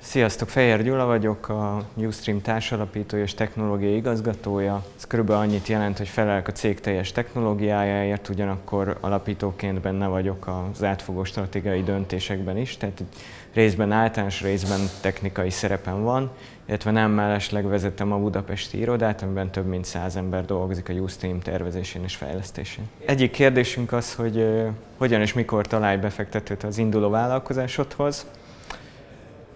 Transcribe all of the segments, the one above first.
Sziasztok, Fejér Gyula vagyok, a Newstream társalapítója és technológiai igazgatója. Ez körülbelül annyit jelent, hogy felelek a cég teljes technológiájáért, ugyanakkor alapítóként benne vagyok az átfogó stratégiai döntésekben is, tehát részben általános, részben technikai szerepem van, illetve nem mellesleg vezetem a budapesti irodát, amiben több mint 100 ember dolgozik a Newstream tervezésén és fejlesztésén. Egyik kérdésünk az, hogy hogyan és mikor találj befektetőt az induló vállalkozásodhoz.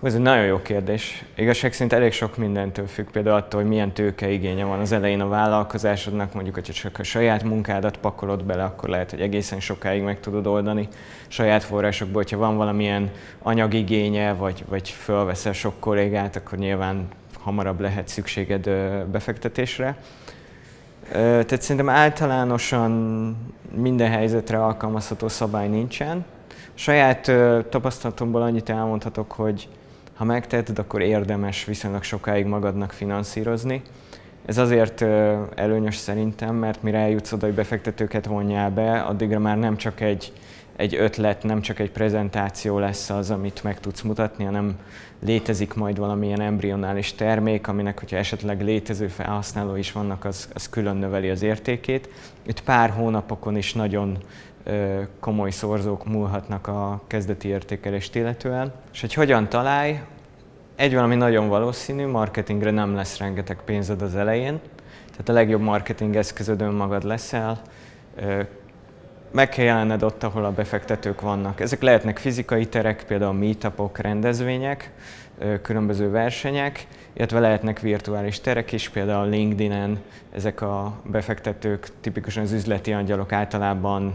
Ez egy nagyon jó kérdés. Igazság szerint elég sok mindentől függ, például attól, hogy milyen tőkeigénye van az elején a vállalkozásodnak, mondjuk, hogyha csak a saját munkádat pakolod bele, akkor lehet, hogy egészen sokáig meg tudod oldani saját forrásokból. Ha van valamilyen anyagigénye, vagy fölveszel sok kollégát, akkor nyilván hamarabb lehet szükséged befektetésre. Tehát szerintem általánosan minden helyzetre alkalmazható szabály nincsen. Saját tapasztalatomból annyit elmondhatok, hogy ha megteheted, akkor érdemes viszonylag sokáig magadnak finanszírozni. Ez azért előnyös szerintem, mert mire eljutsz oda, hogy befektetőket vonjál be, addigra már nem csak egy ötlet, nem csak egy prezentáció lesz az, amit meg tudsz mutatni, hanem létezik majd valamilyen embrionális termék, aminek, hogyha esetleg létező felhasználói is vannak, az külön növeli az értékét. Itt pár hónapokon is nagyon komoly szorzók múlhatnak a kezdeti értékelést illetően. És hogy hogyan találj? Egy valami nagyon valószínű, marketingre nem lesz rengeteg pénzed az elején, tehát a legjobb marketing eszközöd önmagad leszel. Meg kell jelenned ott, ahol a befektetők vannak. Ezek lehetnek fizikai terek, például meetupok, rendezvények, különböző versenyek, illetve lehetnek virtuális terek is, például LinkedIn-en ezek a befektetők, tipikusan az üzleti angyalok általában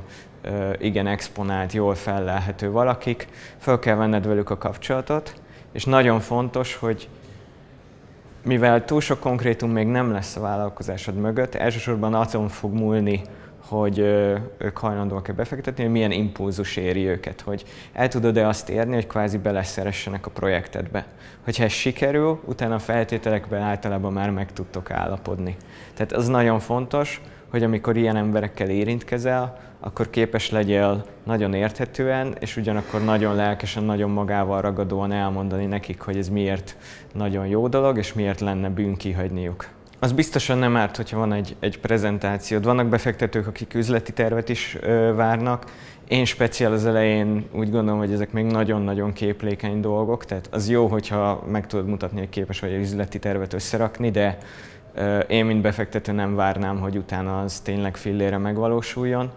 igen exponált, jól fellelhető valakik. Föl kell venned velük a kapcsolatot, és nagyon fontos, hogy mivel túl sok konkrétum még nem lesz a vállalkozásod mögött, elsősorban azon fog múlni, hogy ők hajlandóak-e befektetni, hogy milyen impulzus éri őket, hogy el tudod-e azt érni, hogy kvázi beleszeressenek a projektedbe. Hogyha ez sikerül, utána a feltételekben általában már meg tudtok állapodni. Tehát az nagyon fontos, hogy amikor ilyen emberekkel érintkezel, akkor képes legyél nagyon érthetően, és ugyanakkor nagyon lelkesen, nagyon magával ragadóan elmondani nekik, hogy ez miért nagyon jó dolog, és miért lenne bűn kihagyniuk. Az biztosan nem árt, hogyha van egy prezentációd. Vannak befektetők, akik üzleti tervet is várnak. Én speciál az elején úgy gondolom, hogy ezek még nagyon-nagyon képlékeny dolgok, tehát az jó, hogyha meg tudod mutatni, hogy képes vagy egy üzleti tervet összerakni, de én, mint befektető nem várnám, hogy utána az tényleg fillére megvalósuljon.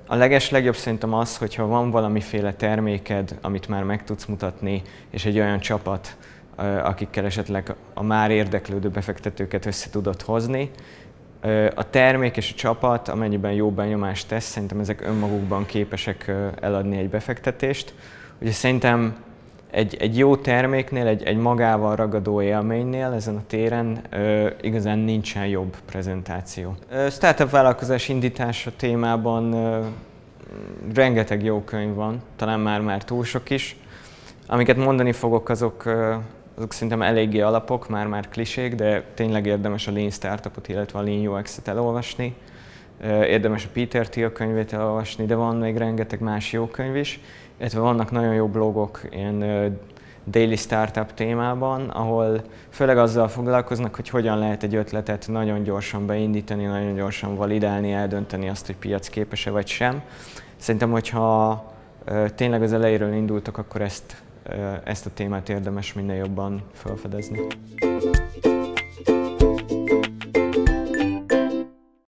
A legeslegjobb szerintem az, hogyha van valamiféle terméked, amit már meg tudsz mutatni, és egy olyan csapat, akikkel esetleg a már érdeklődő befektetőket össze tudod hozni. A termék és a csapat, amennyiben jó benyomást tesz, szerintem ezek önmagukban képesek eladni egy befektetést. Ugye szerintem egy jó terméknél, egy magával ragadó élménynél ezen a téren igazán nincsen jobb prezentáció. Startup vállalkozás indítása témában rengeteg jó könyv van, talán már túl sok is. Amiket mondani fogok, azok szerintem eléggé alapok, már klisék, de tényleg érdemes a Lean Startupot, illetve a Lean UX-et elolvasni. Érdemes a Peter Thiel könyvét elolvasni, de van még rengeteg más jó könyv is. Illetve vannak nagyon jó blogok ilyen daily startup témában, ahol főleg azzal foglalkoznak, hogy hogyan lehet egy ötletet nagyon gyorsan beindítani, nagyon gyorsan validálni, eldönteni azt, hogy piacképes-e vagy sem. Szerintem, hogyha tényleg az elejéről indultok, akkor ezt a témát érdemes minél jobban felfedezni.